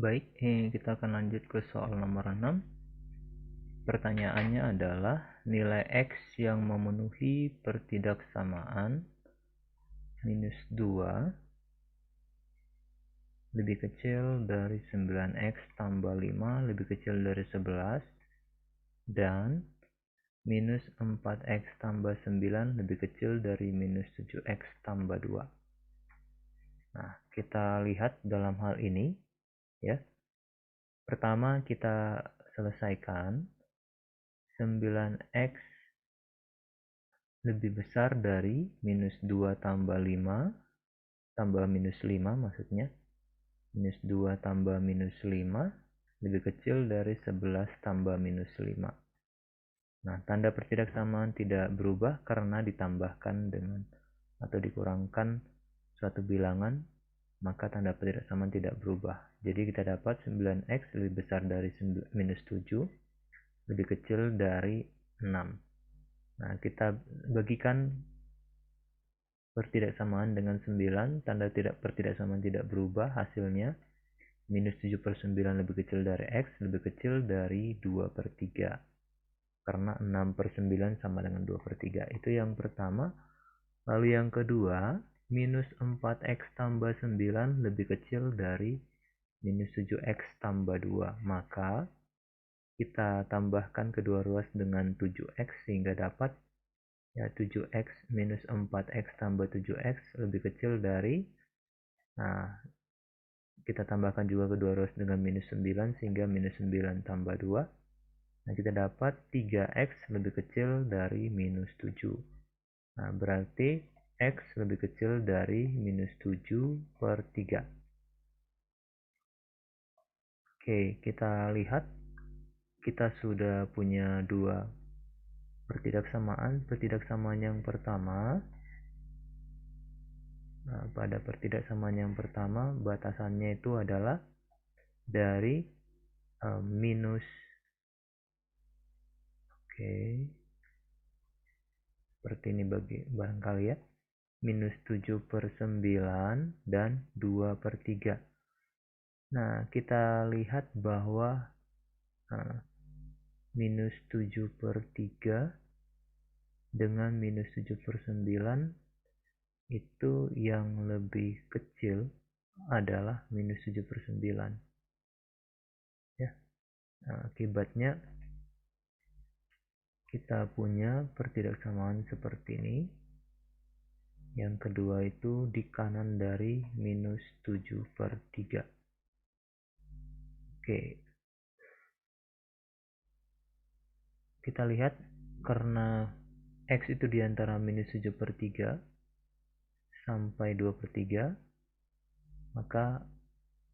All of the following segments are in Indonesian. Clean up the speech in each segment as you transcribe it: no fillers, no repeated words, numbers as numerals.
Baik, kita akan lanjut ke soal nomor 6. Pertanyaannya adalah nilai X yang memenuhi pertidaksamaan minus 2 lebih kecil dari 9X tambah 5 lebih kecil dari 11 dan minus 4X tambah 9 lebih kecil dari minus 7X tambah 2. Nah, kita lihat dalam hal ini ya. Pertama kita selesaikan 9X lebih besar dari minus 2 tambah 5 tambah minus 5 maksudnya. Minus 2 tambah minus 5 lebih kecil dari 11 tambah minus 5. Nah, tanda pertidaksamaan tidak berubah karena ditambahkan dengan atau dikurangkan suatu bilangan, maka tanda pertidaksamaan tidak berubah. Jadi kita dapat 9X lebih besar dari minus 7 lebih kecil dari 6. Nah, kita bagikan pertidaksamaan dengan 9, tanda pertidaksamaan tidak berubah, hasilnya minus 7/9 lebih kecil dari X lebih kecil dari 2/3. Karena 6/9 sama dengan 2/3. Itu yang pertama. Lalu yang kedua, minus 4X tambah 9 lebih kecil dari minus 7X tambah 2. Maka kita tambahkan kedua ruas dengan 7X sehingga dapat 7X minus 4X tambah 7X lebih kecil dari, nah kita tambahkan juga kedua ruas dengan minus 9 sehingga minus 9 tambah 2. Nah, kita dapat 3X lebih kecil dari minus 7. Nah, berarti X lebih kecil dari minus 7/3. Oke, kita lihat kita sudah punya dua pertidaksamaan. Pertidaksamaan yang pertama, nah, pada pertidaksamaan yang pertama batasannya itu adalah dari minus, oke, seperti ini barangkali ya, minus 7/9 dan 2/3. Nah, kita lihat bahwa minus 7/3 dengan minus 7/9 itu yang lebih kecil adalah minus 7/9 ya. Nah, akibatnya kita punya pertidaksamaan seperti ini. Yang kedua itu di kanan dari minus 7/3. Oke, kita lihat karena X itu diantara minus 7/3 sampai 2/3, maka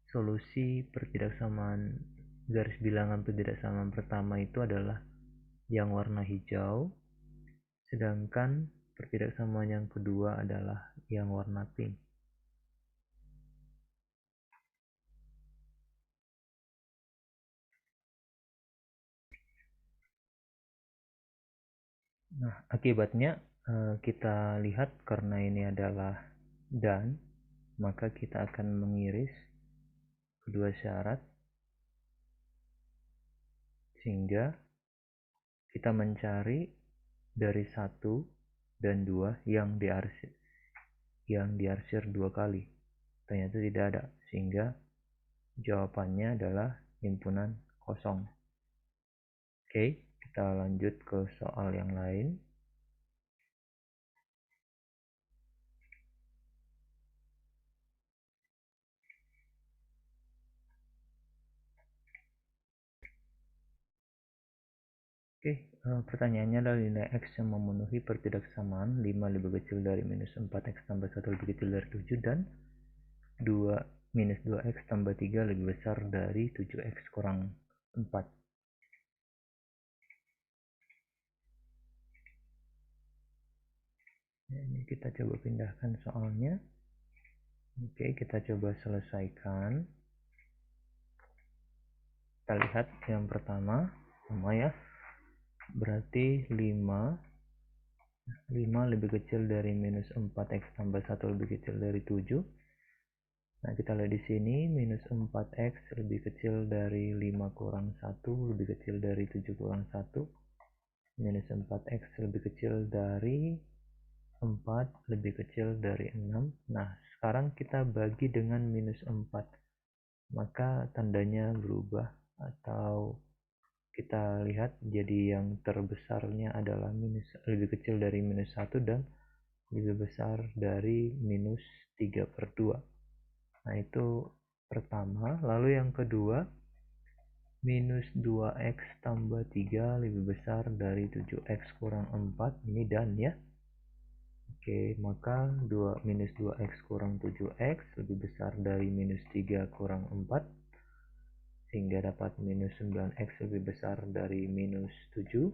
solusi pertidaksamaan garis bilangan pertidaksamaan pertama itu adalah yang warna hijau, sedangkan pertidaksamaan yang kedua adalah yang warna pink. Nah, akibatnya kita lihat karena ini adalah dan, maka kita akan mengiris kedua syarat sehingga kita mencari dari 1 dan 2 yang diarsir 2 kali. Ternyata tidak ada, sehingga jawabannya adalah himpunan kosong. Oke, kita lanjut ke soal yang lain. Oke, pertanyaannya adalah nilai X yang memenuhi pertidaksamaan 5 lebih kecil dari minus 4X tambah 1 lebih kecil dari 7 dan 2 minus 2X tambah 3 lebih besar dari 7X kurang 4. Ini kita coba pindahkan soalnya. Oke, kita coba selesaikan. Kita lihat yang pertama sama ya, berarti 5 lebih kecil dari minus 4X tambah 1 lebih kecil dari 7. Nah, kita lihat di sini minus 4x lebih kecil dari 5 kurang 1, lebih kecil dari 7 kurang 1. Minus 4x lebih kecil dari 4, lebih kecil dari 6. Nah, sekarang kita bagi dengan minus 4. Maka tandanya berubah, atau kita lihat jadi yang terbesarnya adalah lebih kecil dari minus 1 dan lebih besar dari minus 3/2. Nah, itu pertama. Lalu yang kedua, minus 2x tambah 3 lebih besar dari 7x kurang 4. Ini dan ya. Oke, maka minus 2x kurang 7x lebih besar dari minus 3 kurang 4. Sehingga dapat minus 9x lebih besar dari minus 7.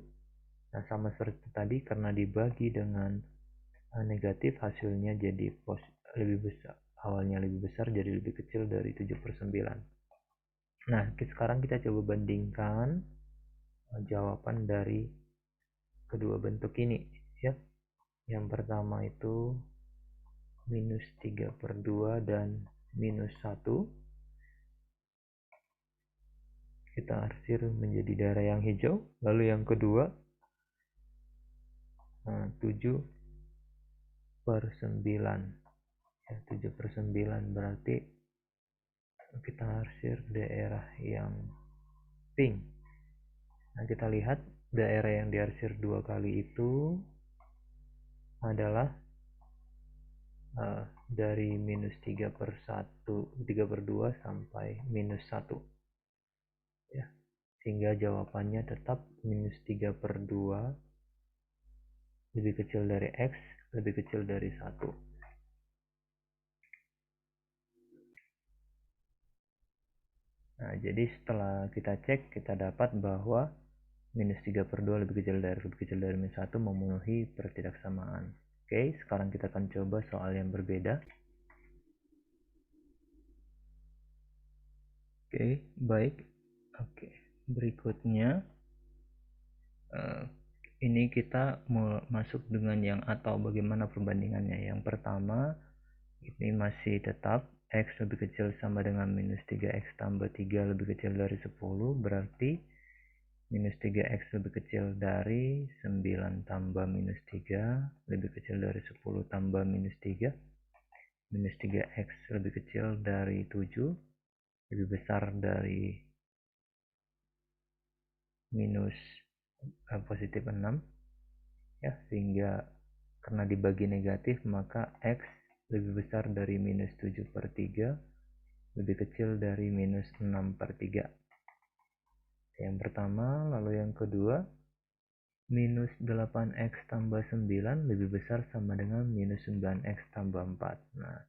Nah, sama seperti tadi, karena dibagi dengan negatif, hasilnya jadi lebih besar. Awalnya lebih besar, jadi lebih kecil dari 7/9. Nah, sekarang kita coba bandingkan jawaban dari kedua bentuk ini ya. Yang pertama itu minus 3/2 dan minus 1. Kita arsir menjadi daerah yang hijau. Lalu yang kedua 7/9 ya, 7/9 berarti kita arsir daerah yang pink. Nah, kita lihat daerah yang diarsir 2 kali itu adalah dari minus 3/2 sampai minus 1 ya, sehingga jawabannya tetap minus 3/2 lebih kecil dari x, lebih kecil dari 1. Nah, jadi setelah kita cek, kita dapat bahwa minus 3/2 lebih kecil dari minus 1 memenuhi pertidaksamaan. Oke, sekarang kita akan coba soal yang berbeda. Oke, baik. Oke, berikutnya ini kita masuk dengan yang atau bagaimana perbandingannya. Yang pertama, ini masih tetap x lebih kecil sama dengan minus 3x tambah 3 lebih kecil dari 10, berarti minus 3x lebih kecil dari 9 tambah minus 3 lebih kecil dari 10 tambah minus 3. Minus 3x lebih kecil dari 7 lebih besar dari minus positif 6 ya, sehingga karena dibagi negatif maka x lebih besar dari minus 7/3 lebih kecil dari minus 6/3. Yang pertama. Lalu yang kedua, minus 8x tambah 9 lebih besar sama dengan minus 9x tambah 4. Nah,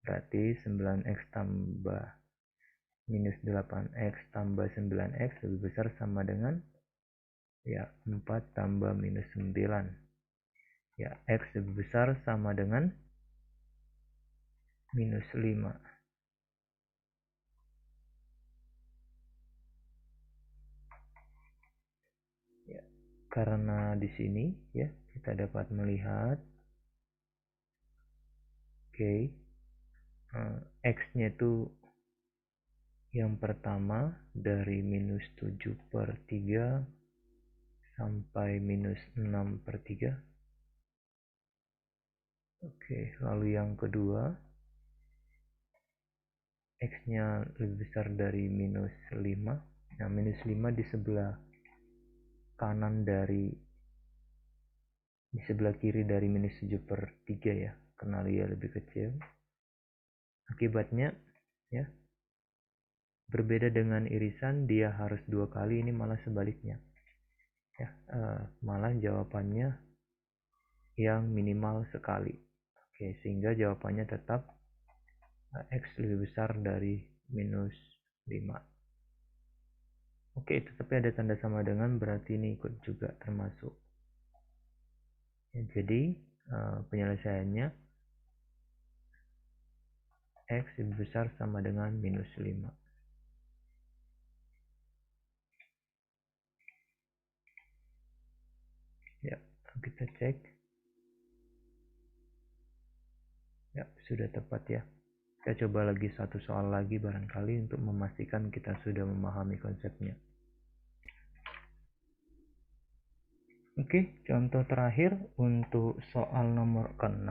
berarti 9x tambah minus 8x tambah 9x lebih besar sama dengan ya 4 tambah minus 9. Ya, x lebih besar sama dengan minus 5. Ya, karena di sini ya kita dapat melihat x-nya itu yang pertama dari minus 7/3 sampai minus 6/3. Oke, lalu yang kedua x-nya lebih besar dari minus 5. Nah, minus 5 di sebelah kanan di sebelah kiri dari minus 7/3 ya, karena dia lebih kecil. Akibatnya ya, berbeda dengan irisan, dia harus 2 kali, ini malah sebaliknya ya, malah jawabannya yang minimal sekali. Oke, sehingga jawabannya tetap x lebih besar dari minus 5. Oke, tetapi ada tanda sama dengan, berarti ini ikut juga termasuk ya, jadi penyelesaiannya x lebih besar sama dengan minus 5. Ya, kita cek ya, sudah tepat ya. Kita coba lagi satu soal lagi barangkali untuk memastikan kita sudah memahami konsepnya. Oke, contoh terakhir untuk soal nomor ke-6.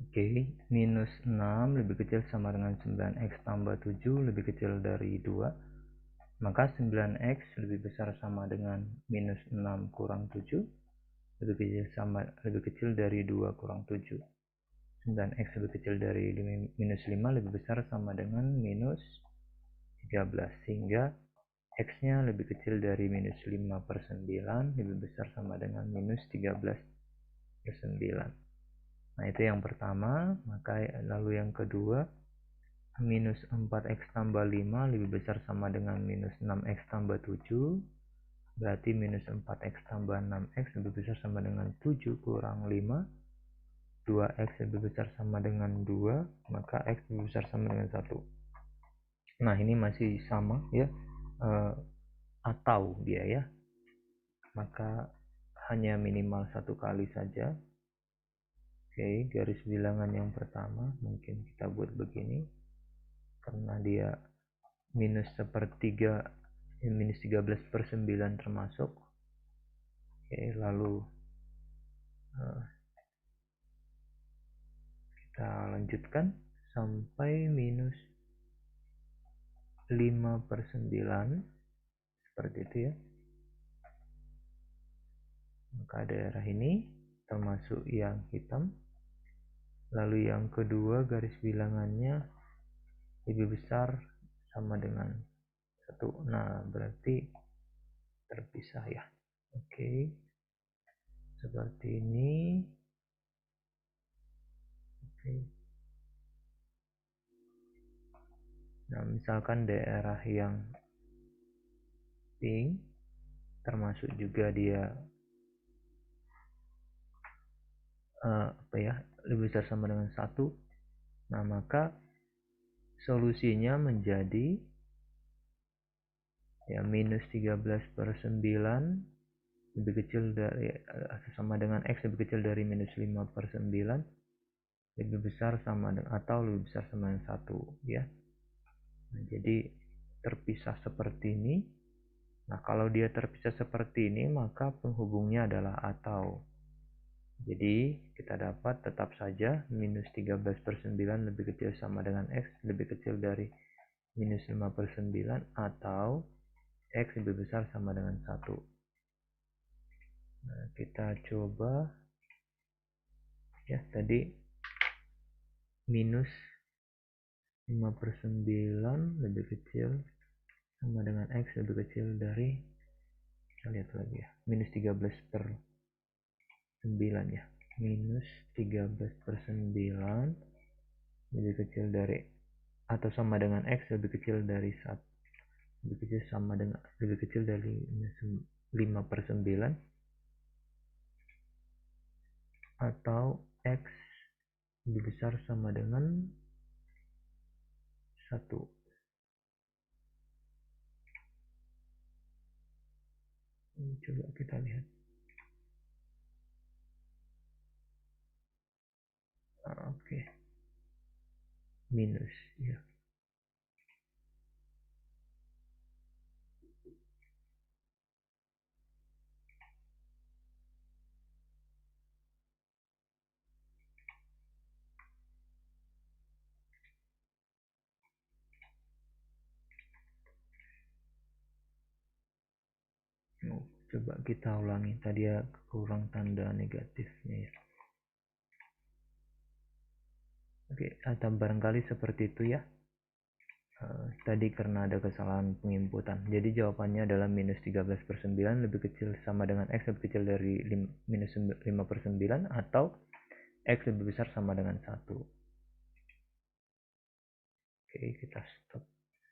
Oke, minus 6 lebih kecil sama dengan 9x tambah 7 lebih kecil dari 2. Maka 9x lebih besar sama dengan minus 6 kurang 7 lebih kecil dari 2 kurang 7. 9x lebih kecil dari minus 5 lebih besar sama dengan minus 13, sehingga x-nya lebih kecil dari minus 5 per 9 lebih besar sama dengan minus 13 per 9. Nah, itu yang pertama. Maka lalu yang kedua, minus 4x tambah 5 lebih besar sama dengan minus 6x tambah 7. Berarti minus 4x tambah 6x lebih besar sama dengan 7 kurang 5. 2x lebih besar sama dengan 2, maka x lebih besar sama dengan 1. Nah, ini masih sama ya, atau dia ya, maka hanya minimal satu kali saja. Oke, garis bilangan yang pertama mungkin kita buat begini, karena dia minus sepertiga, minus 13 per 9 termasuk. Oke, lalu kita lanjutkan sampai minus 5 per 9, seperti itu ya. Maka daerah ini termasuk yang hitam. Lalu yang kedua, garis bilangannya lebih besar sama dengan 1. Nah, berarti terpisah ya. Oke, seperti ini. Oke. Nah, misalkan daerah yang pink termasuk juga dia lebih besar sama dengan 1. Nah, maka solusinya menjadi ya minus 13 per 9 lebih kecil dari sama dengan x lebih kecil dari minus 5 per 9 lebih besar sama dengan atau lebih besar sama dengan 1 ya. Nah, jadi terpisah seperti ini. Nah, kalau dia terpisah seperti ini, maka penghubungnya adalah atau. Jadi kita dapat tetap saja minus 13 per 9 lebih kecil sama dengan x lebih kecil dari minus 5 per 9 atau x lebih besar sama dengan 1. Nah, kita coba ya, tadi minus 5 per 9 lebih kecil sama dengan x lebih kecil dari, kita lihat lagi ya, minus 13 per 9 ya, minus 13 per 9 lebih kecil dari atau sama dengan x lebih kecil dari 1, lebih kecil sama dengan lebih kecil dari minus 5 per 9 atau x lebih besar sama dengan 1. Coba kita lihat. Oke. Minus ya. Coba kita ulangi, tadi ya kurang tanda negatifnya ya. Oke, atau barangkali seperti itu ya. Tadi karena ada kesalahan penginputan, jadi jawabannya adalah minus 13 per 9 lebih kecil sama dengan x lebih kecil dari minus 5 per 9 atau x lebih besar sama dengan 1. Oke, kita stop.